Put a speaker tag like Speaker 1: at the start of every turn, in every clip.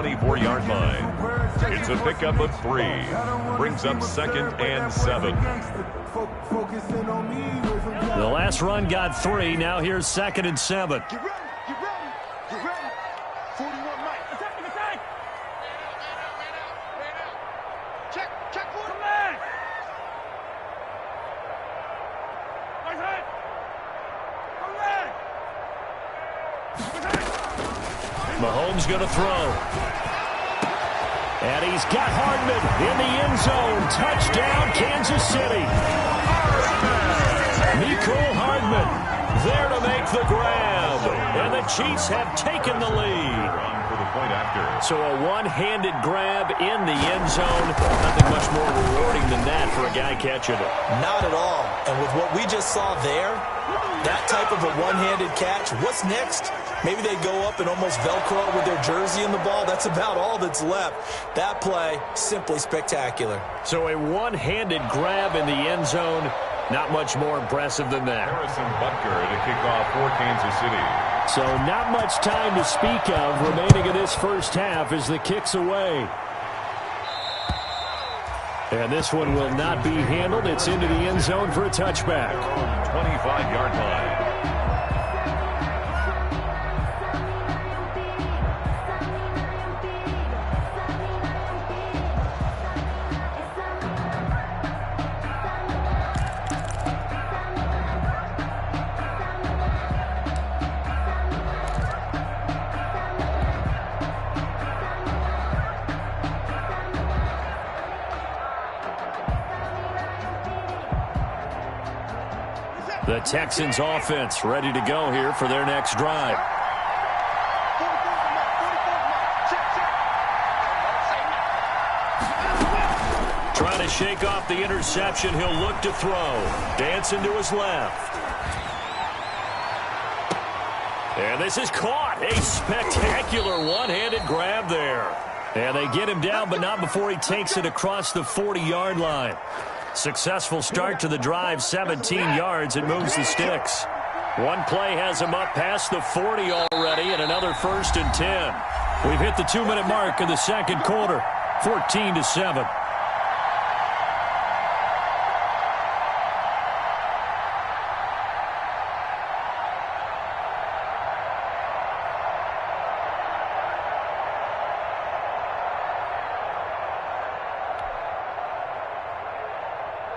Speaker 1: 24-yard line. It's a pickup of 3. Brings up 2nd and 7.
Speaker 2: The last run got 3. Now here's 2nd and 7.
Speaker 3: Get ready. Get ready. Get ready. 41 right. Attack. Check quarterback. Right side.
Speaker 2: Mahomes going to throw. And he's got Hardman in the end zone. Touchdown, Kansas City. Mecole Hardman there to make the grab. And the Chiefs have taken the lead. So a one-handed grab in the end zone. Nothing much more rewarding than that for a guy catching it.
Speaker 4: Not at all. And with what we just saw there, that type of a one-handed catch, what's next? Maybe they go up and almost Velcro with their jersey in the ball. That's about all that's left. That play, simply spectacular.
Speaker 2: So a one-handed grab in the end zone. Not much more impressive than that.
Speaker 1: Harrison Butker to kick off for Kansas City.
Speaker 2: So not much time to speak of remaining in this first half as the kick's away. And this one will not be handled. It's into the end zone for a touchback.
Speaker 1: 25-yard line.
Speaker 2: The Texans offense ready to go here for their next drive. Trying to shake off the interception. He'll look to throw. Dancing to his left. And this is caught. A spectacular one-handed grab there. And they get him down, but not before he takes it across the 40-yard line. Successful start to the drive, 17 yards, and moves the sticks. One play has him up past the 40 already, and another 1st and 10. We've hit the 2-minute mark in the second quarter, 14-7.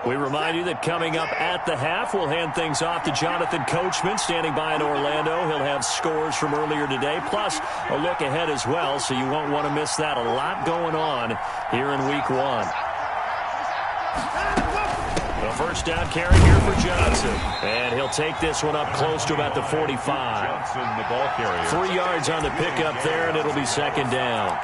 Speaker 2: We remind you that coming up at the half, we'll hand things off to Jonathan Coachman, standing by in Orlando. He'll have scores from earlier today, plus a look ahead as well, so you won't want to miss that. A lot going on here in Week 1. The first down carry here for Johnson. And he'll take this one up close to about the 45.
Speaker 1: Johnson, the ball carrier.
Speaker 2: 3 yards on the pickup there, and it'll be 2nd down.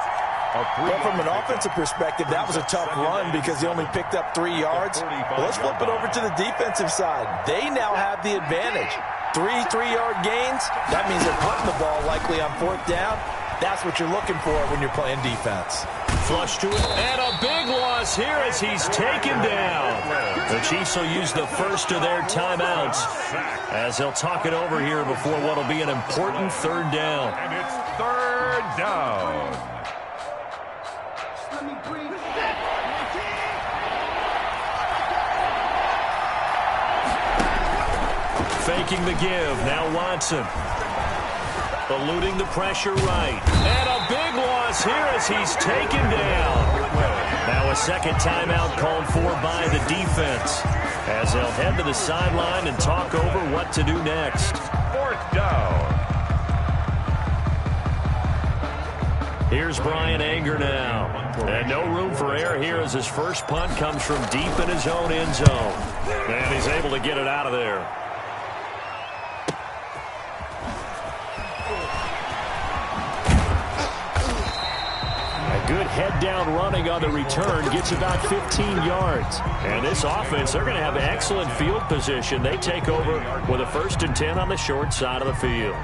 Speaker 4: Well, from an offensive perspective, that was a tough run because he only picked up 3 yards. Well, let's flip it over to the defensive side. They now have the advantage. 3 3-yard gains. That means they're putting the ball likely on 4th down. That's what you're looking for when you're playing defense.
Speaker 2: Flush to it, and a big loss here as he's taken down. The Chiefs will use the first of their timeouts as they'll talk it over here before what will be an important 3rd down.
Speaker 1: And it's 3rd down.
Speaker 2: Faking the give. Now Watson. Eluding the pressure right. And a big loss here as he's taken down. Now a second timeout called for by the defense as they'll head to the sideline and talk over what to do next.
Speaker 1: 4th down.
Speaker 2: Here's Brian Anger now. And no room for error here as his first punt comes from deep in his own end zone. And he's able to get it out of there. Good head-down running on the return. Gets about 15 yards. And this offense, they're going to have excellent field position. They take over with a 1st and 10 on the short side of the field.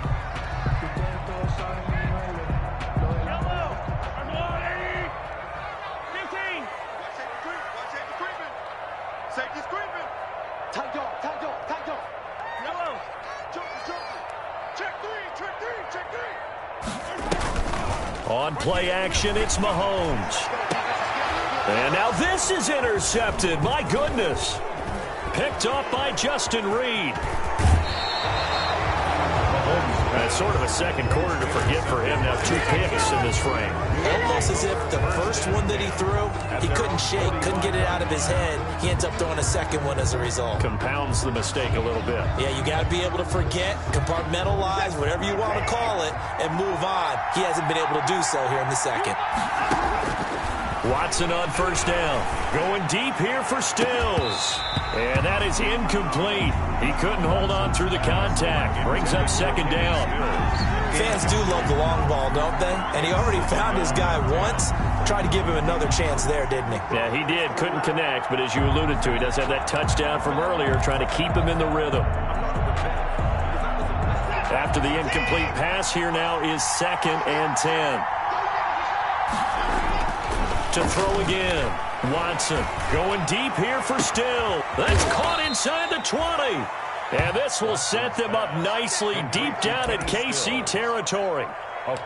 Speaker 2: On play action. It's Mahomes. And now this is intercepted. My goodness. Picked off by Justin Reed. That's sort of a second quarter to forget for him. Now 2 picks in this frame.
Speaker 4: Almost as if the first one that he threw, he couldn't shake, couldn't get it out of his head. He ends up throwing a second one as a result.
Speaker 2: Compounds the mistake a little bit.
Speaker 4: Yeah, you got to be able to forget, compartmentalize, whatever you want to call it, and move on. He hasn't been able to do so here in the second.
Speaker 2: Watson on first down. Going deep here for Stills. And that is incomplete. He couldn't hold on through the contact. Brings up second down.
Speaker 4: Fans do love the long ball, don't they? And he already found his guy once. Tried to give him another chance there, didn't he?
Speaker 2: Yeah, he did. Couldn't connect, but as you alluded to, he does have that touchdown from earlier, trying to keep him in the rhythm. After the incomplete pass, here now is 2nd and 10. To throw again. Watson going deep here for Still. That's caught inside the 20. And this will set them up nicely deep down at KC territory. A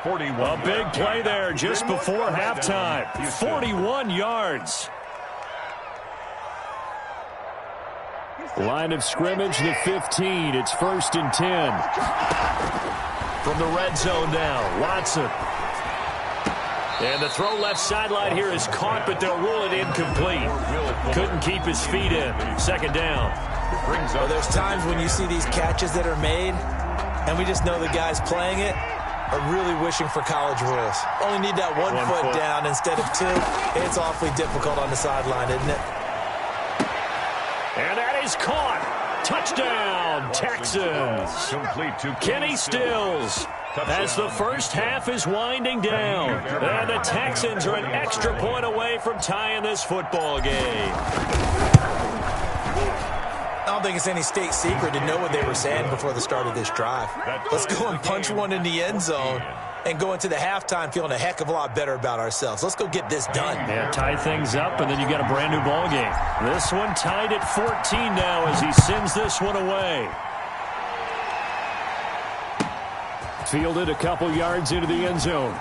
Speaker 2: big play there just before halftime. 41 yards. Line of scrimmage, the 15. It's 1st and 10. From the red zone now, Watson. And the throw left sideline here is caught, but they'll rule it incomplete. Couldn't keep his feet in. 2nd down.
Speaker 4: Well, there's times when you see these catches that are made, and we just know the guys playing it are really wishing for college rules. Only need that one foot down instead of 2. It's awfully difficult on the sideline, isn't it?
Speaker 2: And that is caught. Touchdown, Texans.
Speaker 1: Complete to
Speaker 2: Kenny Stills. As the first half is winding down. And the Texans are an extra point away from tying this football game.
Speaker 4: I don't think it's any state secret to know what they were saying before the start of this drive. Let's go and punch one in the end zone and go into the halftime feeling a heck of a lot better about ourselves. Let's go get this done.
Speaker 2: Yeah, tie things up, and then you got a brand new ball game. This one tied at 14 now as he sends this one away. Fielded a couple yards into the end zone.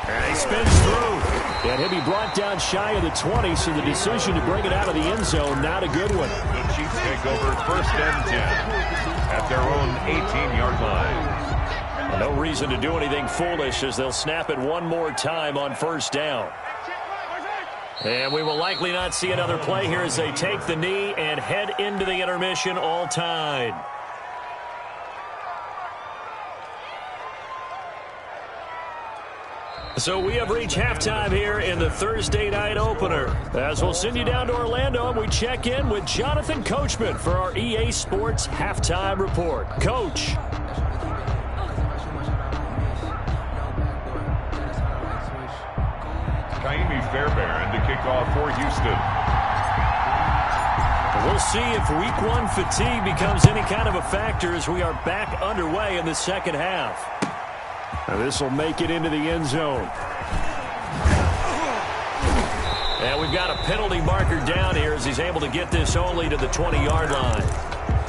Speaker 2: And he spins through. And he'll be brought down shy of the 20, so the decision to bring it out of the end zone, not a good one.
Speaker 1: The Chiefs take over 1st and 10 at their own 18-yard line.
Speaker 2: No reason to do anything foolish as they'll snap it one more time on 1st down. And we will likely not see another play here as they take the knee and head into the intermission all tied. So we have reached halftime here in the Thursday night opener. As we'll send you down to Orlando and we check in with Jonathan Coachman for our EA Sports Halftime Report. Coach.
Speaker 1: Kaimi Fairbairn to kick off for Houston.
Speaker 2: We'll see if week 1 fatigue becomes any kind of a factor as we are back underway in the second half. Now this will make it into the end zone. And we've got a penalty marker down here as he's able to get this only to the 20-yard line.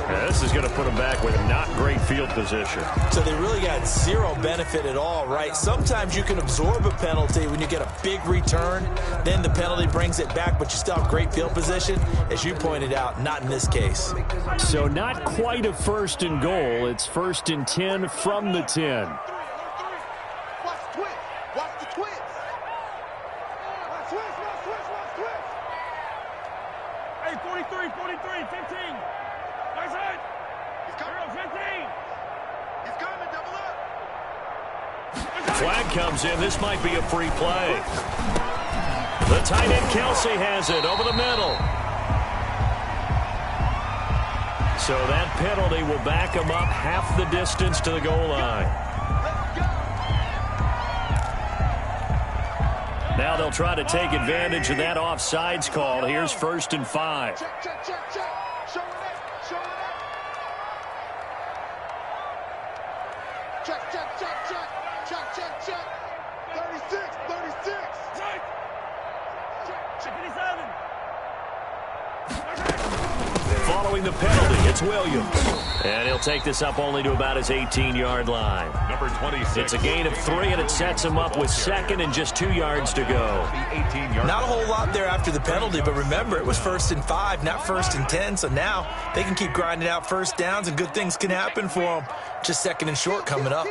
Speaker 2: Now this is going to put him back with not great field position.
Speaker 4: So they really got zero benefit at all, right? Sometimes you can absorb a penalty when you get a big return. Then the penalty brings it back, but you still have great field position. As you pointed out, not in this case.
Speaker 2: So not quite a 1st and goal. It's 1st and 10 from the 10. Flag comes in. This might be a free play. The tight end Kelsey has it over the middle. So that penalty will back him up half the distance to the goal line. Now they'll try to take advantage of that offsides call. Here's 1st and 5.
Speaker 3: Check. Show it up. Check. 36. Check. 87.
Speaker 2: Following following the penalty. It's Williams. And he'll take this up only to about his 18-yard line.
Speaker 1: Number 26.
Speaker 2: It's a gain of 3, and it sets him up with second and just 2 yards to go.
Speaker 4: Not a whole lot there after the penalty, but remember, it was 1st and 5, not 1st and 10, so now they can keep grinding out first downs, and good things can happen for them. Just 2nd and short coming up.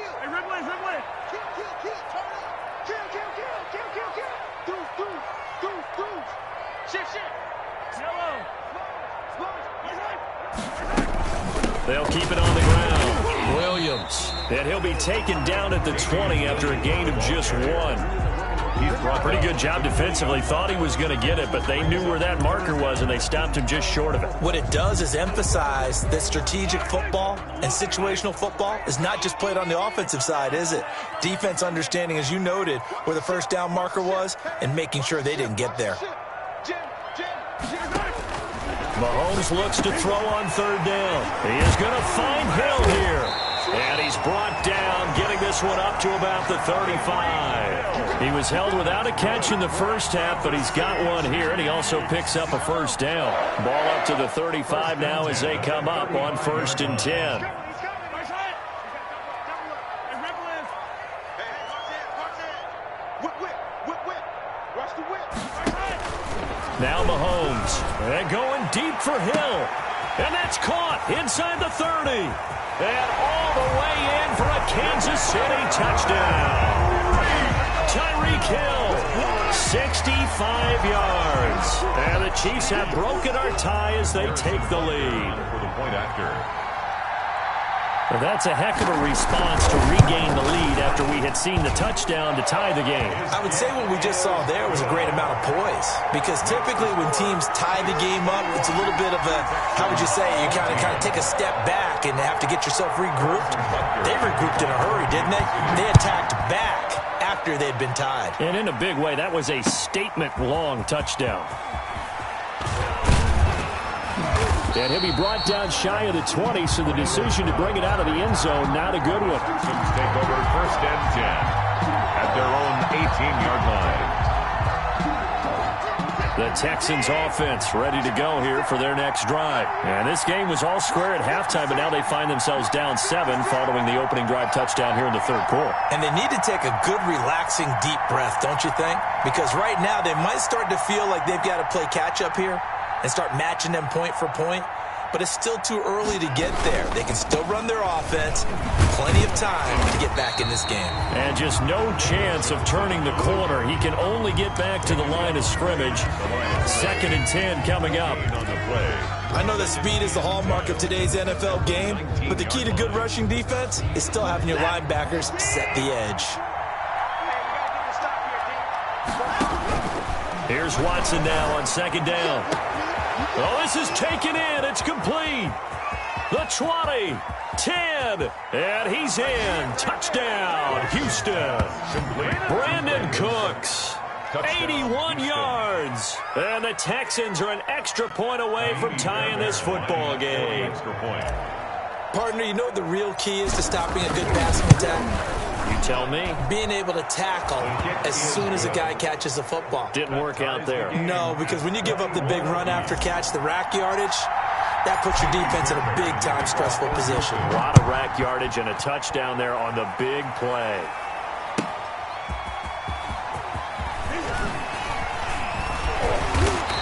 Speaker 2: They'll keep it on the ground. Williams. And he'll be taken down at the 20 after a gain of just 1. Pretty good job defensively. Thought he was going to get it, but they knew where that marker was, and they stopped him just short of it.
Speaker 4: What it does is emphasize that strategic football and situational football is not just played on the offensive side, is it? Defense understanding, as you noted, where the first down marker was and making sure they didn't get there.
Speaker 2: Mahomes looks to throw on 3rd down. He is going to find Hill here. And he's brought down, getting this one up to about the 35. He was held without a catch in the first half, but he's got one here, and he also picks up a 1st down. Ball up to the 35 now as they come up on 1st and 10. Now Mahomes, and going deep for Hill. And that's caught inside the 30. And all the way in for a Kansas City touchdown. Tyreek Hill, 65 yards. And the Chiefs have broken our tie as they take the lead.
Speaker 1: For the point after.
Speaker 2: Well, that's a heck of a response to regain the lead after we had seen the touchdown to tie the game.
Speaker 4: I would say what we just saw there was a great amount of poise, because typically when teams tie the game up, it's a little bit of a, how would you say, you kind of take a step back and have to get yourself regrouped. They regrouped in a hurry, didn't they? They attacked back after they'd been tied.
Speaker 2: And in a big way, that was a statement-long touchdown. And he'll be brought down shy of the 20, so the decision to bring it out of the end zone, not a good one.
Speaker 1: Texans take over 1st and 10 at their own 18-yard line.
Speaker 2: The Texans offense ready to go here for their next drive. And this game was all square at halftime, but now they find themselves down 7 following the opening drive touchdown here in the 3rd quarter.
Speaker 4: And they need to take a good, relaxing, deep breath, don't you think? Because right now they might start to feel like they've got to play catch-up here and start matching them point for point. But it's still too early to get there. They can still run their offense. Plenty of time to get back in this game.
Speaker 2: And just no chance of turning the corner. He can only get back to the line of scrimmage. 2nd and 10 coming up.
Speaker 4: I know that speed is the hallmark of today's NFL game, but the key to good rushing defense is still having your linebackers set the edge.
Speaker 2: Here's Watson now on 2nd down. Oh, this is taken in. It's complete. The 20, 10, and he's in. Touchdown, Houston. Brandon Cooks, 81 yards. And the Texans are an extra point away from tying this football game.
Speaker 4: Partner, you know what the real key is to stopping a good passing attack?
Speaker 2: You tell me.
Speaker 4: Being able to tackle as soon as a guy catches the football.
Speaker 2: Didn't work out there.
Speaker 4: No, because when you give up the big run after catch, the rack yardage, that puts your defense in a big-time stressful position.
Speaker 2: A lot of rack yardage and a touchdown there on the big play.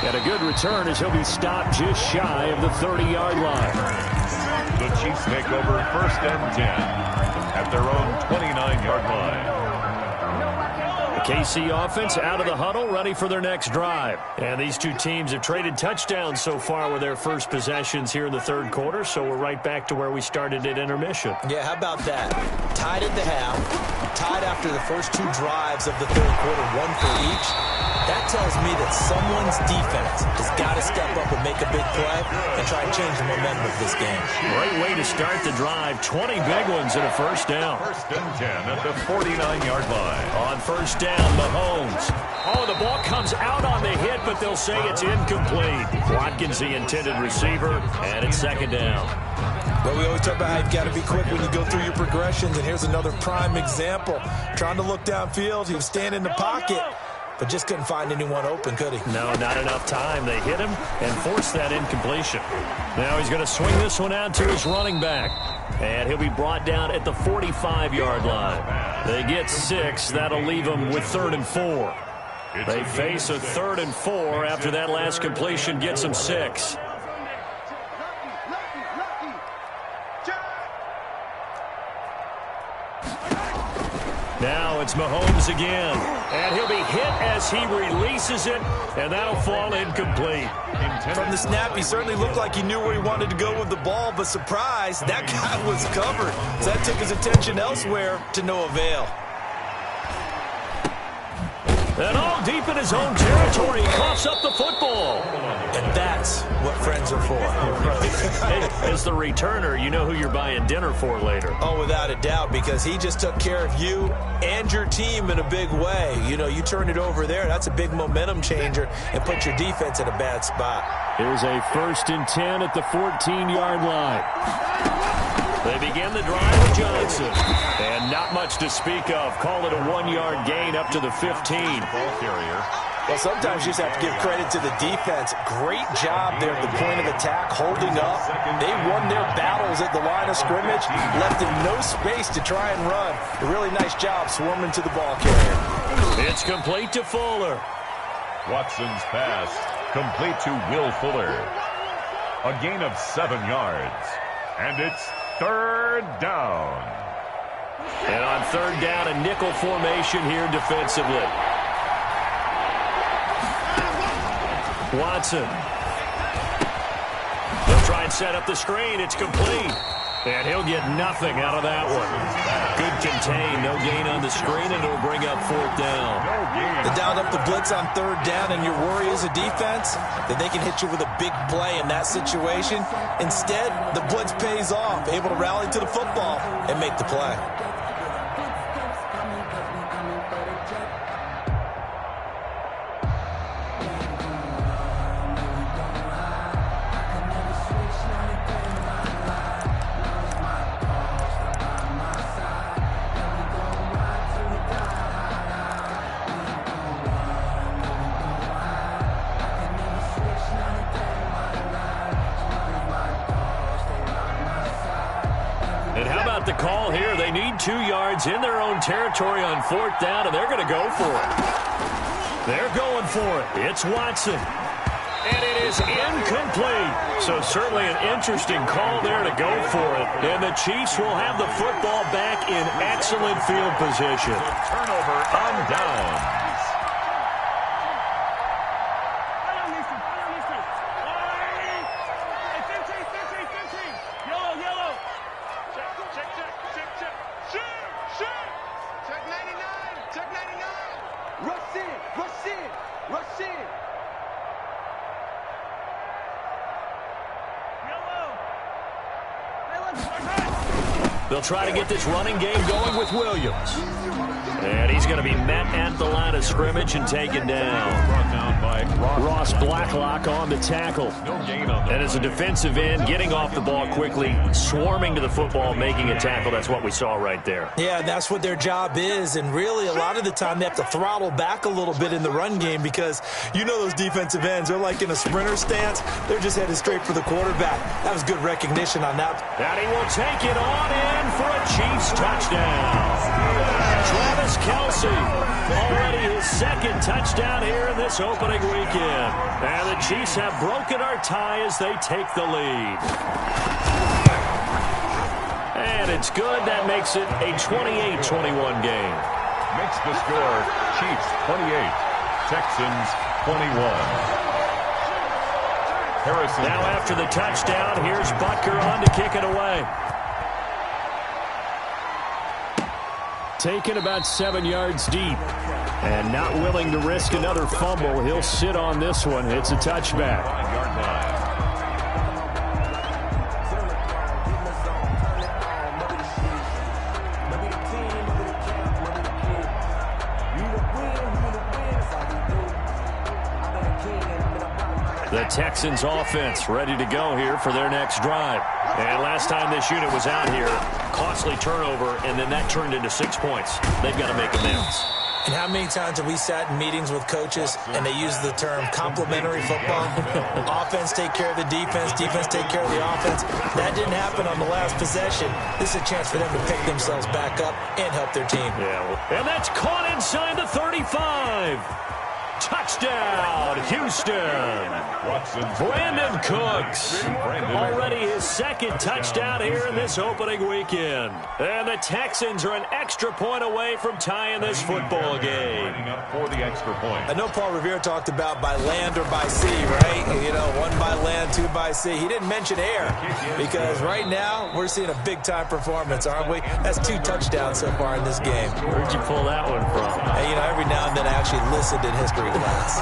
Speaker 2: And a good return as he'll be stopped just shy of the 30-yard line.
Speaker 1: The Chiefs take over 1st and 10 at their own 29-yard line.
Speaker 2: The KC offense out of the huddle, ready for their next drive. And these two teams have traded touchdowns so far with their first possessions here in the 3rd quarter, so we're right back to where we started at intermission.
Speaker 4: Yeah, how about that? Tied at the half, tied after the first 2 drives of the 3rd quarter, 1 for each. That tells me that someone's defense has got to step up and make a big play and try and change the momentum of this game.
Speaker 2: Great way to start the drive. 20 big ones and a 1st down.
Speaker 1: 1st and 10 at the 49-yard line.
Speaker 2: On 1st down, Mahomes. Oh, the ball comes out on the hit, but they'll say it's incomplete. Watkins, the intended receiver, and it's 2nd down.
Speaker 4: But we always talk about how you've got to be quick when you go through your progressions, and here's another prime example. Trying to look downfield, he was standing in the pocket. but just couldn't find anyone open, could he?
Speaker 2: No, not enough time. They hit him and forced that incompletion. Now he's going to swing this one out to his running back. And he'll be brought down at the 45-yard line. They get 6. That'll leave them with 3rd and 4. They face a 3rd and 4 after that last completion gets them 6. Now it's Mahomes again, and he'll be hit as he releases it, and that'll fall incomplete.
Speaker 4: From the snap, he certainly looked like he knew where he wanted to go with the ball, but surprise, that guy was covered. So that took his attention elsewhere to no avail.
Speaker 2: And all deep in his own territory, he coughs up the football.
Speaker 4: And that's what friends are for.
Speaker 2: Hey, as the returner, you know who you're buying dinner for later.
Speaker 4: Oh, without a doubt, because he just took care of you and your team in a big way. You know, you turn it over there, that's a big momentum changer and put your defense in a bad spot.
Speaker 2: Here's a 1st and 10 at the 14-yard line. They begin the drive with Johnson. And not much to speak of. Call it a 1-yard gain up to the 15.
Speaker 1: Ball carrier.
Speaker 4: Well, sometimes you just have to give credit to the defense. Great job there at the point of attack, holding up. They won their battles at the line of scrimmage, left them no space to try and run. A really nice job swarming to the ball carrier.
Speaker 2: It's complete to Fuller.
Speaker 1: Watson's pass complete to Will Fuller. A gain of 7 yards. And it's 3rd down.
Speaker 2: And on 3rd down, a nickel formation here defensively. Watson. They'll try and set up the screen. It's complete. And he'll get nothing out of that one. Good contain. No gain on the screen, and it'll bring up 4th down.
Speaker 4: They dialed up the blitz on 3rd down, and your worry as a defense that they can hit you with a big play in that situation. Instead, the blitz pays off, able to rally to the football and make the play.
Speaker 2: The call here, they need 2 yards in their own territory on 4th down, and they're going to go for it. They're going for it. It's Watson. And it is incomplete. So certainly an interesting call there to go for it. And the Chiefs will have the football back in excellent field position.
Speaker 1: Turnover on downs.
Speaker 2: They'll try to get this running game going with Williams. And he's going to be met at the line of scrimmage and taken down.
Speaker 1: Brought down by
Speaker 2: Ross Blacklock on the tackle.
Speaker 1: No gain on
Speaker 2: And as a defensive end, getting off the ball quickly, swarming to the football, making a tackle. That's what we saw right there.
Speaker 4: Yeah, that's what their job is. And really, a lot of the time, they have to throttle back a little bit in the run game because you know those defensive ends, they're like in a sprinter stance. They're just headed straight for the quarterback. That was good recognition on that.
Speaker 2: And he will take it on in for a Chiefs touchdown. Travis Kelce, already his 2nd touchdown here in this opening weekend. And the Chiefs have broken our tie as they take the lead. And it's good. That makes it a 28-21 game.
Speaker 1: Makes the score Chiefs 28, Texans 21. Harrison.
Speaker 2: Now after the touchdown, here's Butker on to kick it away. Taken about 7 yards deep. And not willing to risk another fumble. He'll sit on this one. It's a touchback.
Speaker 1: 5-yard line.
Speaker 2: The Texans offense ready to go here for their next drive. And last time this unit was out here, costly turnover, and then that turned into 6 points. They've got to make amends.
Speaker 4: And how many times have we sat in meetings with coaches and they use the term complementary football? Offense take care of the defense, defense take care of the offense. That didn't happen on the last possession. This is a chance for them to pick themselves back up and help their team.
Speaker 2: Yeah, and that's caught inside the 35. Touchdown, Houston. Brandon Cooks. Already his second touchdown here in this opening weekend. And the Texans are an extra point away from tying this football game.
Speaker 1: For the extra point.
Speaker 4: I know Paul Revere talked about by land or by sea, right? You know, one by land, two by sea. He didn't mention air because right now we're seeing a big-time performance, aren't we? That's 2 touchdowns so far in this game.
Speaker 2: Where'd you pull that one from?
Speaker 4: Hey, you know, every now and then I actually listened in history class.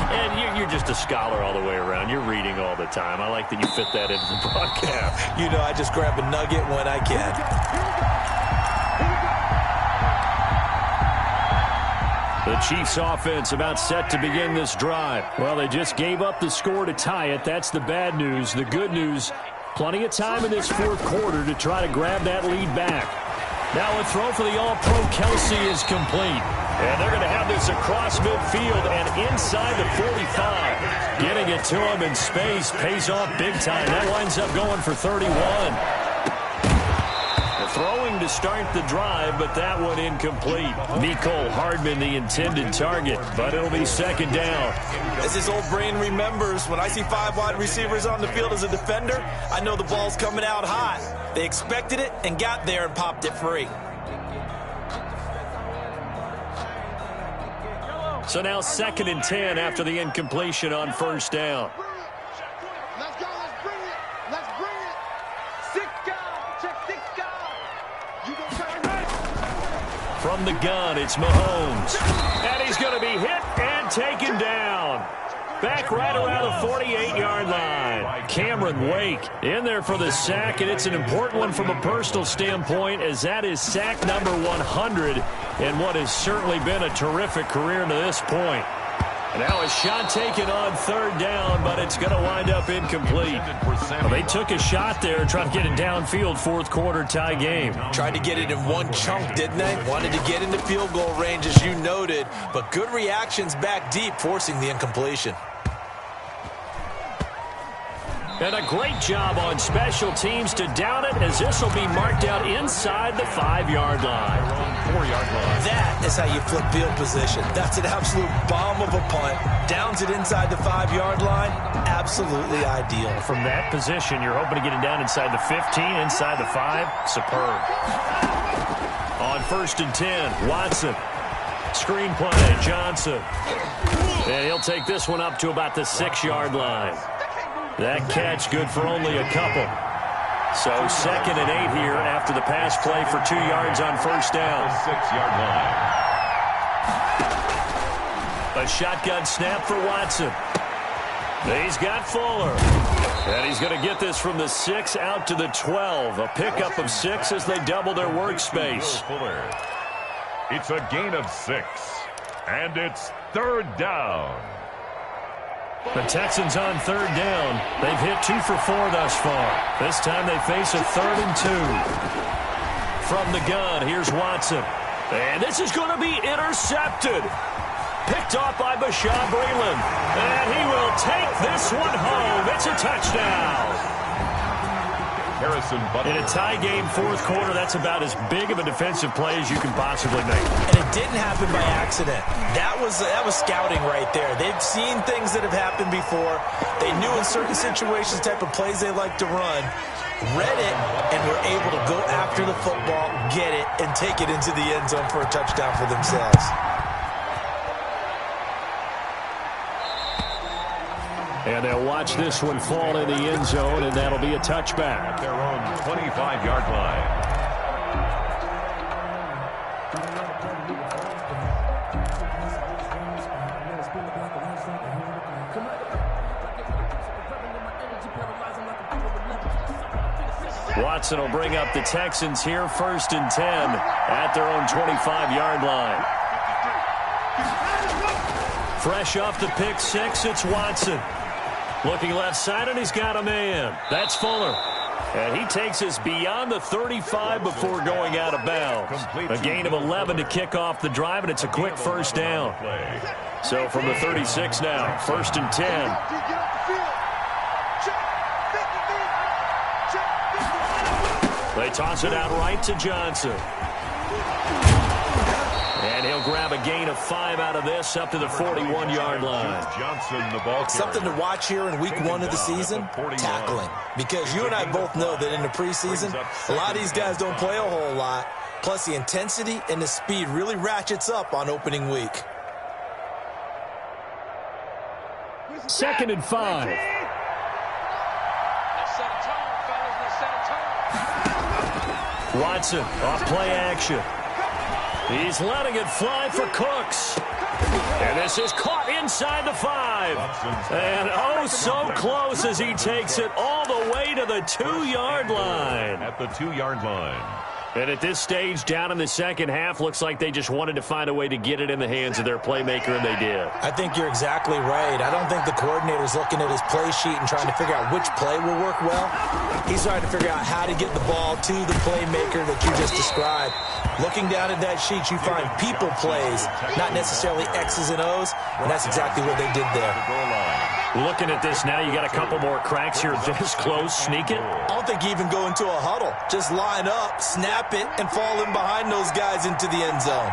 Speaker 2: And you're just a scholar all the way around. You're reading all the time. I like that you fit that into the broadcast.
Speaker 4: You know, I just grab a nugget when I can.
Speaker 2: The Chiefs offense about set to begin this drive. Well, they just gave up the score to tie it. That's the bad news. The good news, plenty of time in this fourth quarter to try to grab that lead back. Now a throw for the All-Pro Kelsey is complete. And they're going to have this across midfield and inside the 45. Getting it to him in space pays off big time. That winds up going for 31. Throwing to start the drive, but that one incomplete. Mecole Hardman, the intended target, but it'll be second down.
Speaker 4: As his old brain remembers, when I see 5 wide receivers on the field as a defender, I know the ball's coming out hot. They expected it and got there and popped it free.
Speaker 2: So now 2nd and 10 after the incompletion on first down.
Speaker 3: Let's go. Let's bring it. Let's bring it. 6 guys. Check 6 guys. You gonna try to run?
Speaker 2: From the gun, it's Mahomes. And he's going to be hit and taken down. Back right around the 48-yard line. Cameron Wake in there for the sack, and it's an important one from a personal standpoint as that is sack number 100 in what has certainly been a terrific career to this point. Now a shot taken on 3rd down, but it's going to wind up incomplete. Well, they took a shot there trying to get it downfield, 4th quarter tie game.
Speaker 4: Tried to get it in one chunk, didn't they? Wanted to get into field goal range, as you noted, but good reactions back deep, forcing the incompletion.
Speaker 2: And a great job on special teams to down it, as this will be marked out inside the 5-yard line.
Speaker 1: 4-yard line.
Speaker 4: That is how you flip field position. That's an absolute bomb of a punt. Downs it inside the 5-yard line. Absolutely ideal.
Speaker 2: From that position, you're hoping to get it down inside the 15, inside the 5. Superb. On 1st and 10, Watson. Screen play, Johnson. And he'll take this one up to about the 6-yard line. That catch good for only a couple. So 2nd and 8 here after the pass play for 2 yards on first down.
Speaker 1: 6-yard line.
Speaker 2: A shotgun snap for Watson. He's got Fuller. And he's going to get this from the 6 out to the 12. A pickup of 6 as they double their workspace.
Speaker 1: Fuller. It's a gain of 6. And it's 3rd down.
Speaker 2: The Texans on 3rd down. They've hit 2 for 4 thus far. This time they face a 3rd and 2. From the gun, here's Watson. And this is going to be intercepted. Picked off by Bashaud Breeland. And he will take this one home. It's a touchdown. In a tie game, 4th quarter, that's about as big of a defensive play as you can possibly make.
Speaker 4: And it didn't happen by accident. That was scouting right there. They've seen things that have happened before. They knew in certain situations type of plays they like to run, read it, and were able to go after the football, get it, and take it into the end zone for a touchdown for themselves.
Speaker 2: And they'll watch this one fall in the end zone, and that'll be a touchback.
Speaker 1: At their own 25-yard line.
Speaker 2: Watson will bring up the Texans here, 1st and 10 at their own 25-yard line. Fresh off the pick 6, it's Watson. Looking left side, and he's got a man. That's Fuller. And he takes us beyond the 35 before going out of bounds. A gain of 11 to kick off the drive, and it's a quick first down. So from the 36 now, 1st and 10. They toss it out right to Johnson. And he'll grab a gain of 5 out of this up to the 41-yard line.
Speaker 4: Something to watch here in week 1 of the season, tackling. Because you and I both know that in the preseason, a lot of these guys don't play a whole lot. Plus, the intensity and the speed really ratchets up on opening week.
Speaker 2: 2nd and 5. Watson off play action. He's letting it fly for Cooks. And this is caught inside the 5. And oh, so close as he takes it all the way to the 2-yard line.
Speaker 1: At the 2-yard line.
Speaker 2: And at this stage, down in the second half, looks like they just wanted to find a way to get it in the hands of their playmaker, and they did.
Speaker 4: I think you're exactly right. I don't think the coordinator's looking at his play sheet and trying to figure out which play will work well. He's trying to figure out how to get the ball to the playmaker that you just described. Looking down at that sheet, you find people plays, not necessarily X's and O's, and that's exactly what they did there.
Speaker 2: Looking at this now, you got a couple more cracks here this close. Sneak it.
Speaker 4: I don't think you even go into a huddle. Just line up, snap it, and fall in behind those guys into the end zone.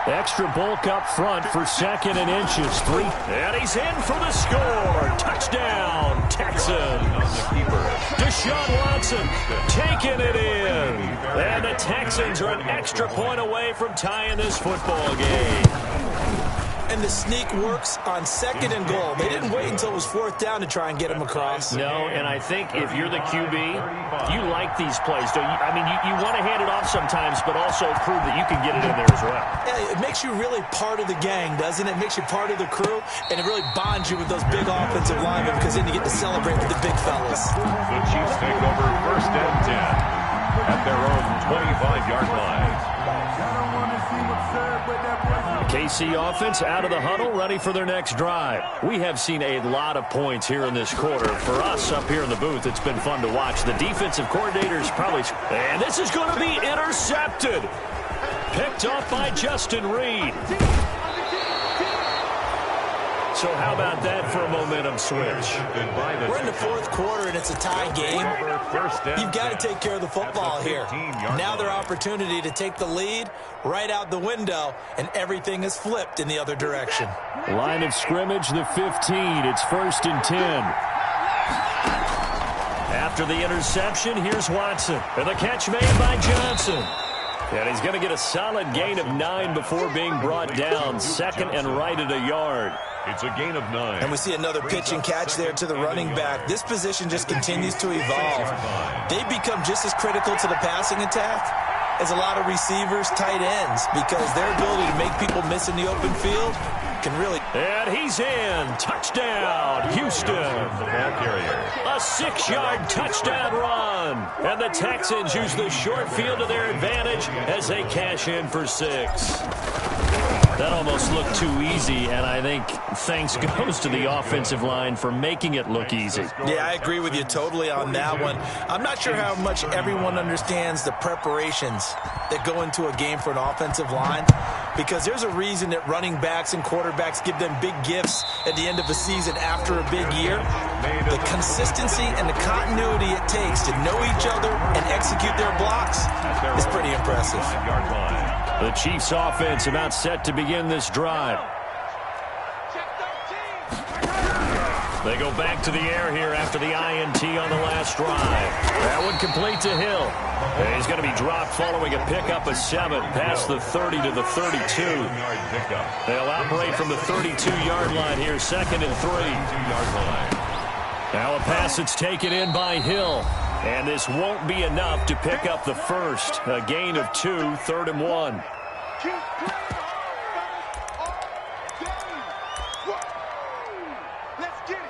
Speaker 2: Extra bulk up front for 2nd and inches. 3. And he's in for the score. Touchdown, Texans. Deshaun Watson taking it in. And the Texans are an extra point away from tying this football game.
Speaker 4: And the sneak works on 2nd and goal. They didn't wait until it was 4th down to try and get him across.
Speaker 2: No, and I think if you're the QB, you like these plays, don't you? I mean, you want to hand it off sometimes, but also prove that you can get it in there as well.
Speaker 4: Yeah, it makes you really part of the gang, doesn't it? It makes you part of the crew, and it really bonds you with those big offensive linemen because then you get to celebrate with the big fellas.
Speaker 1: The Chiefs take over 1st and 10 at their own 25-yard line.
Speaker 2: KC offense out of the huddle, ready for their next drive. We have seen a lot of points here in this quarter. For us up here in the booth, it's been fun to watch. The defensive coordinators probably... And this is going to be intercepted. Picked off by Justin Reed. So how about that for a momentum switch?
Speaker 4: We're in the 4th quarter, and it's a tie game. You've got to take care of the football here. Now their opportunity to take the lead right out the window, and everything is flipped in the other direction.
Speaker 2: Line of scrimmage, the 15. It's 1st and 10. After the interception, here's Watson. And the catch made by Johnson. And he's going to get a solid gain of 9 before being brought down. 2nd and right at a yard.
Speaker 1: It's a gain of 9.
Speaker 4: And we see another pitch and catch there to the running back. This position just continues to evolve. They become just as critical to the passing attack as a lot of receivers, tight ends, because their ability to make people miss in the open field can really...
Speaker 2: And he's in. Touchdown, Houston. A 6-yard touchdown run. And the Texans use the short field to their advantage as they cash in for 6. That almost looked too easy, and I think thanks goes to the offensive line for making it look easy.
Speaker 4: Yeah, I agree with you totally on that one. I'm not sure how much everyone understands the preparations that go into a game for an offensive line, because there's a reason that running backs and quarterbacks give them big gifts at the end of a season after a big year. The consistency and the continuity it takes to know each other and execute their blocks is pretty impressive.
Speaker 2: The Chiefs offense about set to begin this drive. They go back to the air here after the INT on the last drive. That one complete to Hill. And he's going to be dropped following a pickup of 7 past the 30 to the 32. They'll operate from the 32-yard line here, 2nd and 3. Now a pass that's taken in by Hill. And this won't be enough to pick up the first. A gain of 2, 3rd and 1.
Speaker 3: Let's get it.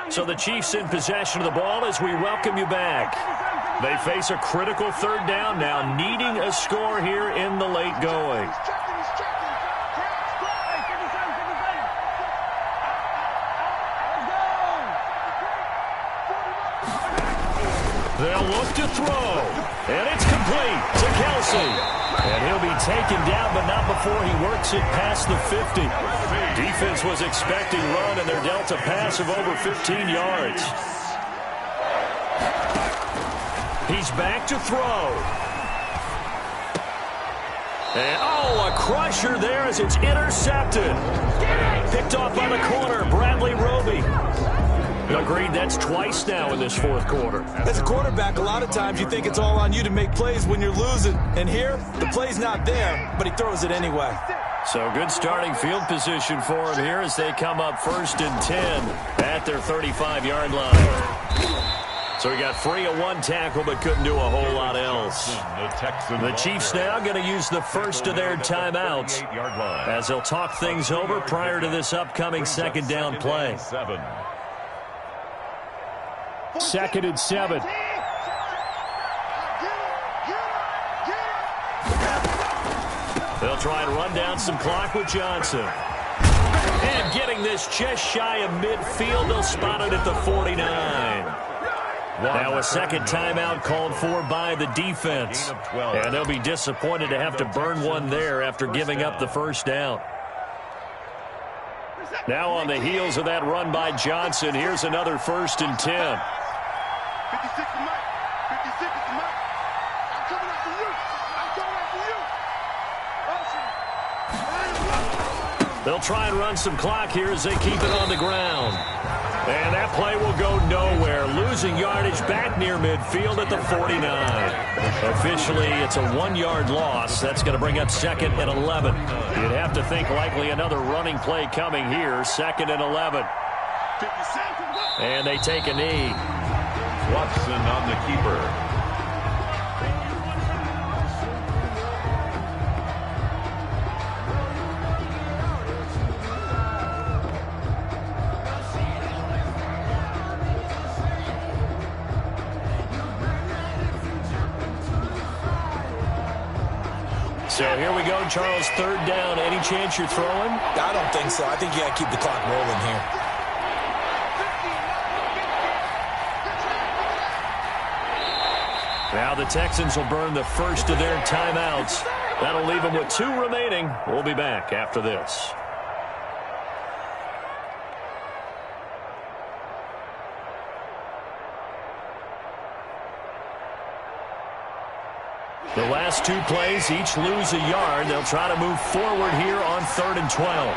Speaker 2: So the Chiefs in possession of the ball as we welcome you back. They face a critical third down now, needing a score here in the late going. They'll look to throw, and it's complete to Kelsey. And he'll be taken down, but not before he works it past the 50. Defense was expecting run, and they're dealt a pass of over 15 yards. He's back to throw. And, a crusher there as it's intercepted. Picked off by the corner, Bradley Roby. Agreed, that's twice now in this fourth quarter.
Speaker 4: As a quarterback, a lot of times you think it's all on you to make plays when you're losing. And here, the play's not there, but he throws it anyway.
Speaker 2: So good starting field position for him here as they come up 1st and 10 at their 35-yard line. So he got free of one tackle but couldn't do a whole lot else. The Chiefs now going to use the first of their timeouts as they'll talk things over prior to this upcoming second down play. 2nd and 7. They'll try and run down some clock with Johnson. And getting this just shy of midfield, they'll spot it at the 49. Now a second timeout called for by the defense. And they'll be disappointed to have to burn one there after giving up the first down. Now on the heels of that run by Johnson, here's another 1st and 10.
Speaker 3: 56 to Mike. 56 to Mike. I'm coming after you. I'm coming after you.
Speaker 2: They'll try and run some clock here as they keep it on the ground. And that play will go nowhere. Losing yardage back near midfield at the 49. Officially, it's a 1-yard loss. That's going to bring up 2nd and 11. You'd have to think likely another running play coming here. 2nd and 11. And they take a knee.
Speaker 1: Watson on the keeper.
Speaker 2: So here we go, Charles, 3rd down. Any chance you're throwing?
Speaker 4: I don't think so. I think you got to keep the clock rolling here.
Speaker 2: Now the Texans will burn the first of their timeouts. That'll leave them with 2 remaining. We'll be back after this. The last 2 plays each lose a yard. They'll try to move forward here on 3rd and 12.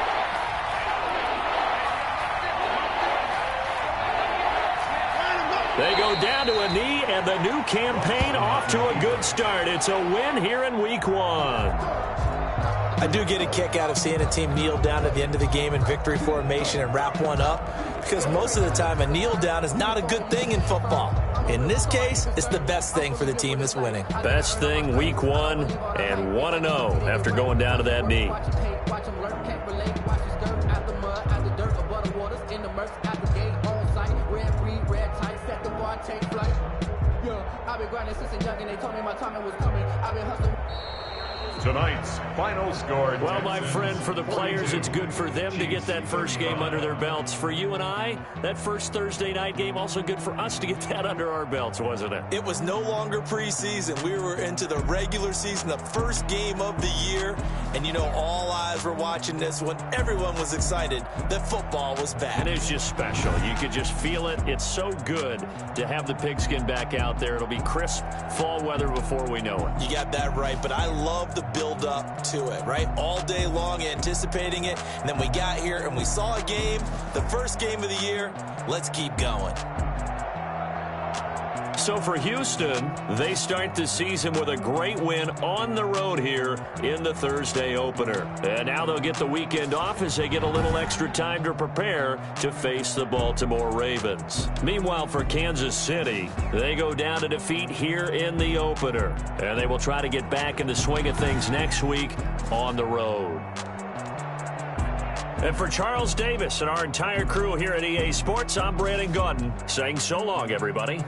Speaker 2: They go down to a knee, and the new campaign off to a good start. It's a win here in Week 1.
Speaker 4: I do get a kick out of seeing a team kneel down at the end of the game in victory formation and wrap one up, because most of the time a kneel down is not a good thing in football. In this case, it's the best thing for the team that's winning.
Speaker 2: Best thing, Week 1, and 1-0 after going down to that knee.
Speaker 1: Tonight's final score.
Speaker 2: Well, my friend, for the players, it's good for them to get that first game under their belts. For you and I, that first Thursday night game, also good for us to get that under our belts, wasn't it?
Speaker 4: It was no longer preseason. We were into the regular season, the first game of the year. And, you know, all eyes were watching this when everyone was excited that football was back.
Speaker 2: And it's just special. You could just feel it. It's so good to have the pigskin back out there. It'll be crisp fall weather before we know it.
Speaker 4: You got that right, but I love the build up to it, right? All day long anticipating it, and then we got here and we saw a game, the first game of the year. Let's keep going.
Speaker 2: So for Houston, they start the season with a great win on the road here in the Thursday opener. And now they'll get the weekend off as they get a little extra time to prepare to face the Baltimore Ravens. Meanwhile, for Kansas City, they go down to defeat here in the opener. And they will try to get back in the swing of things next week on the road. And for Charles Davis and our entire crew here at EA Sports, I'm Brandon Gaudin saying so long, everybody.